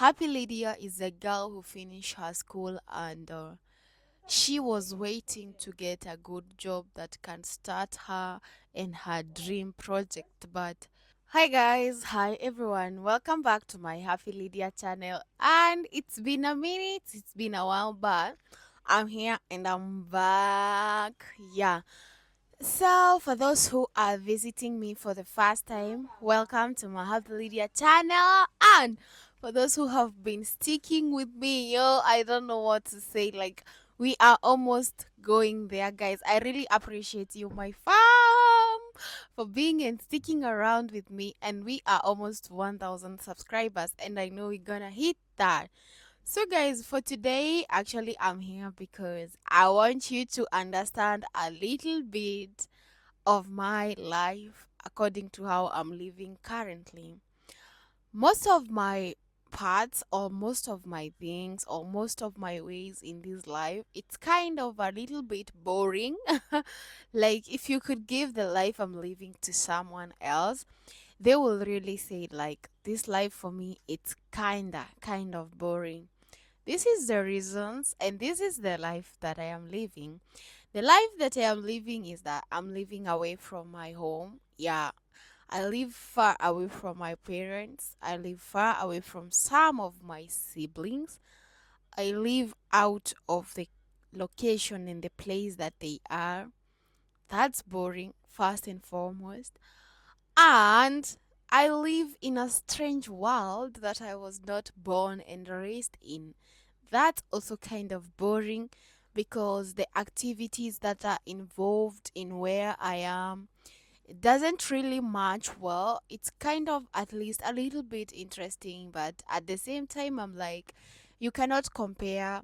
Happy Lydia is a girl who finished her school and she was waiting to get a good job that can start her in her dream project. But hi guys, hi everyone, welcome back to my Happy Lydia channel. And it's been a minute, it's been a while, but I'm here and I'm back. Yeah. So, for those who are visiting me for the first time, welcome to my Happy Lydia channel. And for those who have been sticking with me, yo, I don't know what to say. Like, we are almost going there, guys. I really appreciate you, my fam, for being and sticking around with me. And we are almost 1,000 subscribers, and I know we're gonna hit that. So, guys, for today, actually, I'm here because I want you to understand a little bit of my life according to how I'm living currently. Most of my parts, or most of my things, or most of my ways in this life, it's kind of a little bit boring. Like, if you could give the life I'm living to someone else, they will really say, like, this life for me, it's kind of boring. This is the reasons, and this is the life that I am living. The life that I am living is that I'm living away from my home. Yeah, I live far away from my parents. I live far away from some of my siblings. I live out of the location and the place that they are. That's boring, first and foremost. And I live in a strange world that I was not born and raised in. That's also kind of boring because the activities that are involved in where I am, it doesn't really match well. It's kind of at least a little bit interesting, but at the same time, I'm like, you cannot compare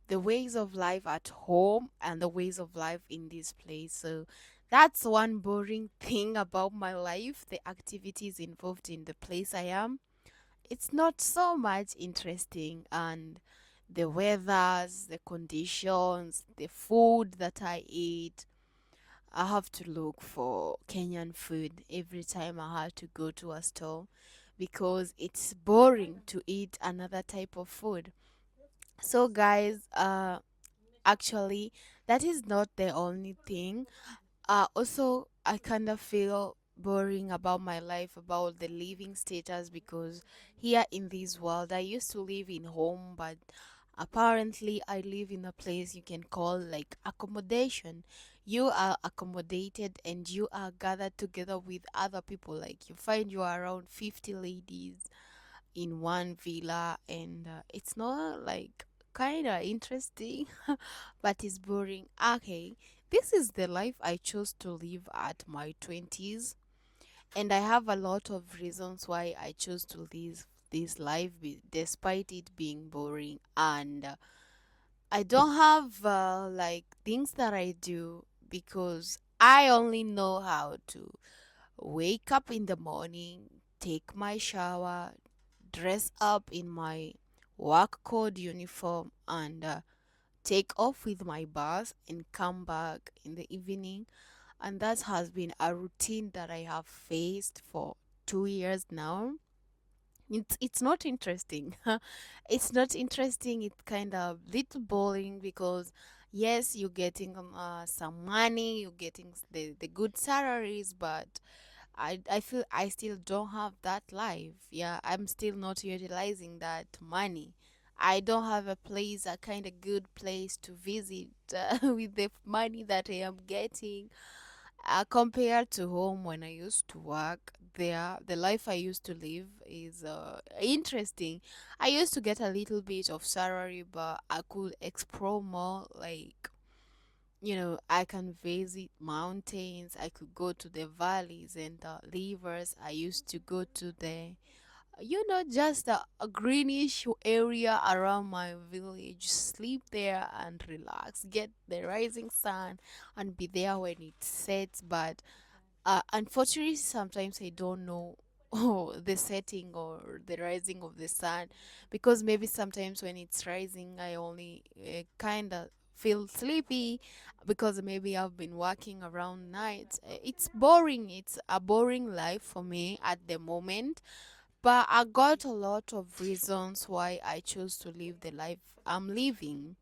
the ways of life at home and the ways of life in this place. So that's one boring thing about my life, the activities involved in the place I am. It's not so much interesting, and the weathers, the conditions, the food that I eat. I have to look for Kenyan food every time I have to go to a store because it's boring to eat another type of food. So guys, actually, that is not the only thing. Also, I kind of feel boring about my life, about the living status, because here in this world, I used to live in home, but apparently, I live in a place you can call like accommodation. You are accommodated and you are gathered together with other people. Like, you find you are around 50 ladies in one villa, and it's not like kind of interesting, but it's boring. Okay, this is the life I chose to live at my 20s, and I have a lot of reasons why I chose to live this life despite it being boring. And I don't have like things that I do because I only know how to wake up in the morning, take my shower, dress up in my work code uniform, and take off with my bus and come back in the evening. And that has been a routine that I have faced for 2 years now. It's not interesting. It's not interesting. It's kind of little boring because yes, you're getting some money, you're getting the good salaries, but I feel I still don't have that life. Yeah, I'm still not utilizing that money. I don't have a place, a kind of good place to visit with the money that I am getting. Compared to home when I used to work there, the life I used to live is interesting. I used to get a little bit of salary, but I could explore more. Like, I can visit mountains. I could go to the valleys and the rivers. I used to go to just a greenish area around my village, sleep there and relax, get the rising sun and be there when it sets. But unfortunately, sometimes I don't know the setting or the rising of the sun, because maybe sometimes when it's rising, I only kind of feel sleepy because maybe I've been working around nights. It's boring. It's a boring life for me at the moment. But I got a lot of reasons why I chose to live the life I'm living.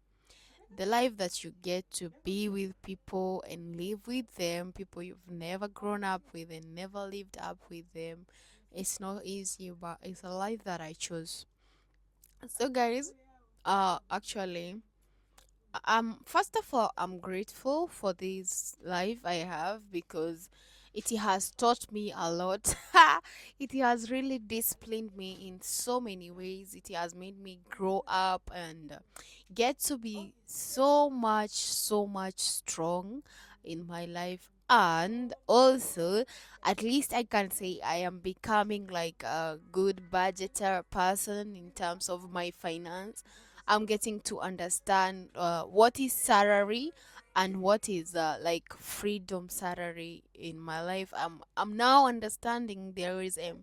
The life that you get to be with people and live with them, people you've never grown up with and never lived up with them. It's not easy, but it's a life that I chose. So, guys, actually, first of all, I'm grateful for this life I have because it has taught me a lot. It has really disciplined me in so many ways. It has made me grow up and get to be so much strong in my life. And also, at least I can say I am becoming like a good budgeter person in terms of my finance. I'm getting to understand what is salary and what is like freedom salary in my life. I'm now understanding there is a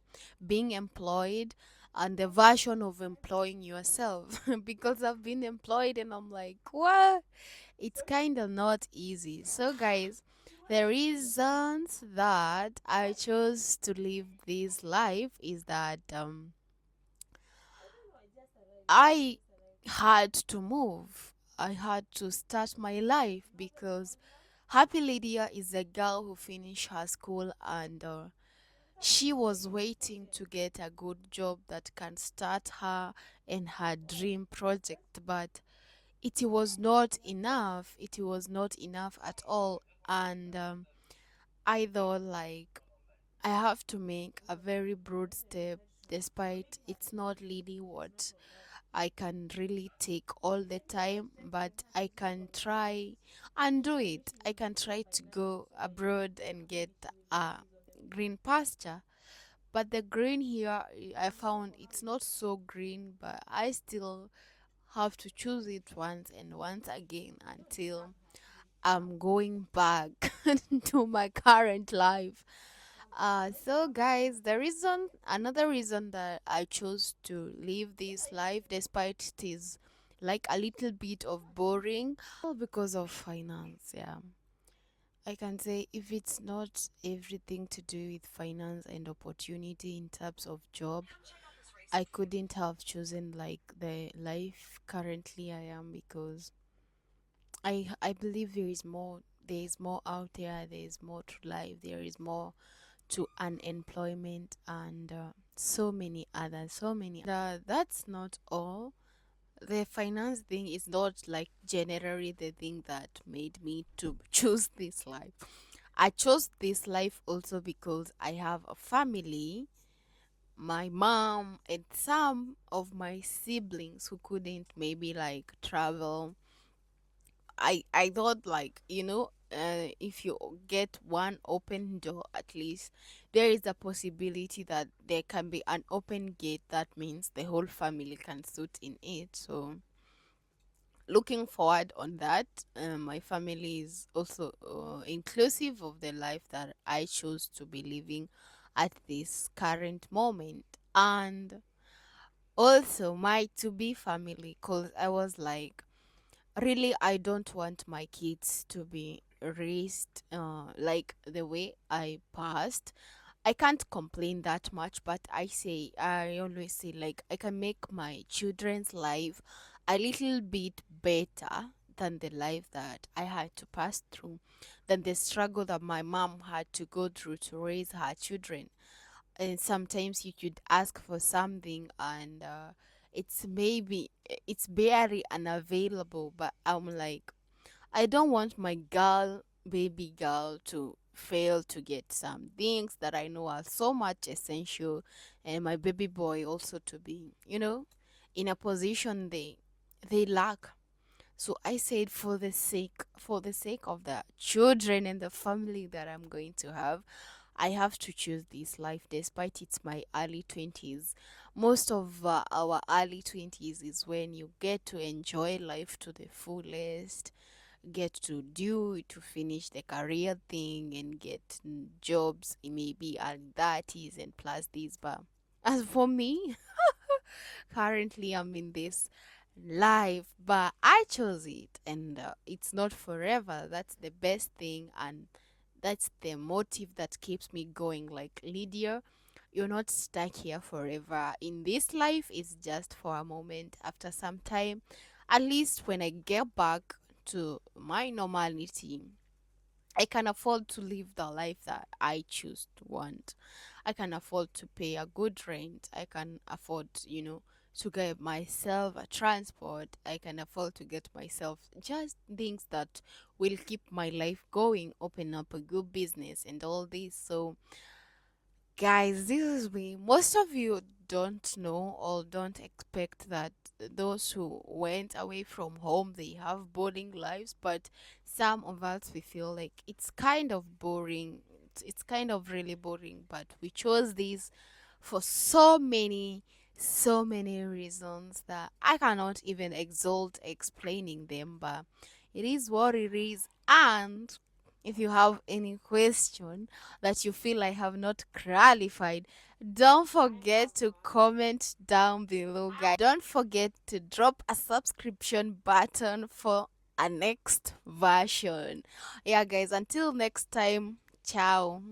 being employed and the version of employing yourself because I've been employed and I'm like, what? It's kind of not easy. So, guys, the reasons that I chose to live this life is that I had to move. I had to start my life because Happy Lydia is a girl who finished her school and she was waiting to get a good job that can start her in her dream project. But it was not enough. It was not enough at all. And I thought, like, I have to make a very broad step, despite it's not really what I can really take all the time, but I can try and do it. I can try to go abroad and get a green pasture. But the green here, I found it's not so green, but I still have to choose it once and once again until I'm going back to my current life. So guys, another reason that I chose to live this life, despite it is like a little bit of boring, all because of finance. Yeah, I can say if it's not everything to do with finance and opportunity in terms of job, I couldn't have chosen like the life currently I am because I believe there is more out there, there is more to life, there is more to unemployment and so many that's not all. The finance thing is not like generally the thing that made me to choose this life. I chose this life also because I have a family, my mom and some of my siblings who couldn't maybe like travel. I thought like if you get one open door, at least there is a possibility that there can be an open gate. That means the whole family can suit in it. So looking forward on that. My family is also inclusive of the life that I chose to be living at this current moment, and also my to be family, because I was like, really, I don't want my kids to be raised like the way I passed. I can't complain that much, but I always say, like, I can make my children's life a little bit better than the life that I had to pass through, than the struggle that my mom had to go through to raise her children. And sometimes you could ask for something and it's barely unavailable, but I'm like, I don't want my baby girl to fail to get some things that I know are so much essential, and my baby boy also to be in a position they lack. So I said, for the sake of the children and the family that I'm going to have, I have to choose this life despite it's my early 20s. Most of our early 20s is when you get to enjoy life to the fullest, get to finish the career thing and get jobs in maybe early 30s and plus this. But as for me, currently I'm in this life, but I chose it, and it's not forever. That's the best thing, and that's the motive that keeps me going. Like, Lydia, you're not stuck here forever. In this life, it's just for a moment. After some time, at least when I get back to my normality, I can afford to live the life that I choose to want. I can afford to pay a good rent. I can afford, to get myself a transport. I can afford to get myself just things that will keep my life going, open up a good business and all this. So, guys, this is me. Most of you don't know or don't expect that those who went away from home they have boring lives, but some of us we feel like it's kind of boring. It's kind of really boring, but we chose this for so many reasons that I cannot even exalt explaining them, but it is what it is. And if you have any question that you feel I have not clarified, don't forget to comment down below, guys. Don't forget to drop a subscription button for a next version. Yeah, guys, until next time, ciao.